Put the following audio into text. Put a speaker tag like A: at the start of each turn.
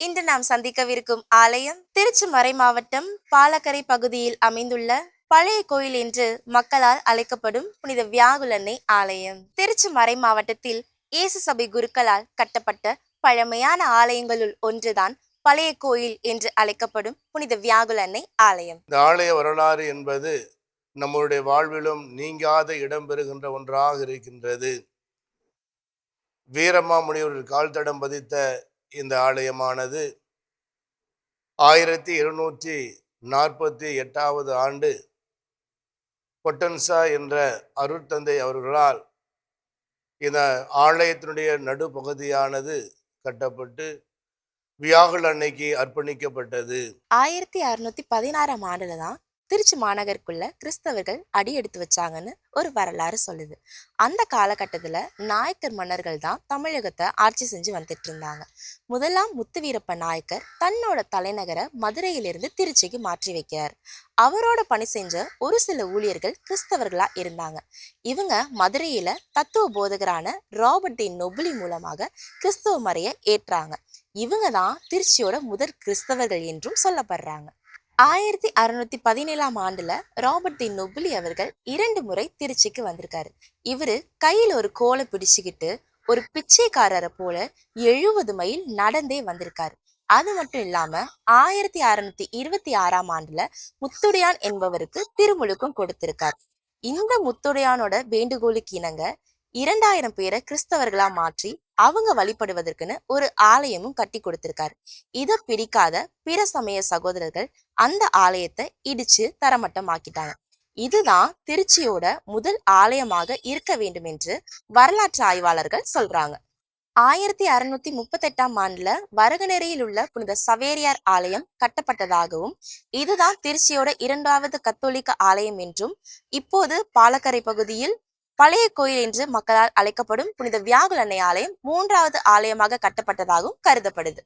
A: இன்று நாம் சந்திக்கவிருக்கும் ஆலயம் திருச்சி மறை மாவட்டம் பாலக்கரை பகுதியில் அமைந்துள்ள பழைய கோயில் என்று மக்களால் அழைக்கப்படும் புனித வியாகுலன்னை ஆலயம். திருச்சி மறை மாவட்டத்தில் இயேசு சபை குருக்களால் கட்டப்பட்ட பழமையான ஆலயங்களுள் ஒன்றுதான் பழைய கோயில் என்று அழைக்கப்படும் புனித வியாகுலன்னை ஆலயம்.
B: இந்த ஆலய வரலாறு என்பது நம்முடைய வாழ்விலும் நீங்காத இடம்பெறுகின்ற ஒன்றாக இருக்கின்றது. வீரமாமுனிவர்கள் கால் தடம் பதித்த இந்த ஆலயமானது 1748 ஆண்டு பொட்டன்சா என்ற அருட்தந்தை அவர்களால் இந்த ஆலயத்தினுடைய நடுப்பகுதியானது கட்டப்பட்டு வியாகுல அன்னைக்கு அர்ப்பணிக்கப்பட்டது.
A: 1616 ஆண்டுல தான் திருச்சி மாநகருக்குள்ள கிறிஸ்தவர்கள் அடி எடுத்து வச்சாங்கன்னு ஒரு வரலாறு சொல்லுது. அந்த காலகட்டத்துல நாயக்கர் மன்னர்கள் தான் தமிழகத்தை ஆட்சி செஞ்சு வந்துட்டு இருந்தாங்க. முதலாம் முத்துவீரப்ப நாயக்கர் தன்னோட தலைநகரை மதுரையிலிருந்து திருச்சிக்கு மாற்றி வைக்கிறார். அவரோட பணி செஞ்ச ஒரு சில ஊழியர்கள் கிறிஸ்தவர்களா இருந்தாங்க. இவங்க மதுரையில தத்துவ போதகரான ராபர்ட் டி நொபிலி மூலமாக கிறிஸ்தவ மறையை ஏற்றாங்க. இவங்க தான் திருச்சியோட முதல் கிறிஸ்தவர்கள் என்றும் சொல்லப்படுறாங்க. 1617 ஆண்டுல ராபர்ட் டி நொபிலி அவர்கள் 2 முறை திருச்சிக்கு வந்திருக்காரு. இவரு கையில ஒரு கோலை பிடிச்சுக்கிட்டு ஒரு பிச்சைக்காரரை போல 70 மைல் நடந்தே வந்திருக்காரு. அது மட்டும் இல்லாம 1626 ஆண்டுல முத்துடையான் என்பவருக்கு திருமுழுக்கும் கொடுத்திருக்காரு. இந்த முத்துடையானோட வேண்டுகோளுக்கு இணங்க 2000 பேரை கிறிஸ்தவர்களா மாற்றி அவங்க வழிபடுவதற்குன்னு ஒரு ஆலயமும் கட்டி கொடுத்திருக்காரு. இதை பிடிக்காத பிற சமய சகோதரர்கள் அந்த ஆலயத்தை இடிச்சு தரமட்டம் ஆக்கிட்டாங்க. இதுதான் திருச்சியோட முதல் ஆலயமாக இருக்க வேண்டும் என்று வரலாற்று ஆய்வாளர்கள் சொல்றாங்க. 1638 ஆண்டுல வரகநெறியில் உள்ள புனித சவேரியார் ஆலயம் கட்டப்பட்டதாகவும் இதுதான் திருச்சியோட 2வது கத்தோலிக்க ஆலயம் என்றும் இப்போது பாலக்கரை பகுதியில் பழைய கோயில் என்று மக்களால் அழைக்கப்படும் புனித வியாகுலன்னை ஆலயம் 3வது ஆலயமாக கட்டப்பட்டதாகவும் கருதப்படுது.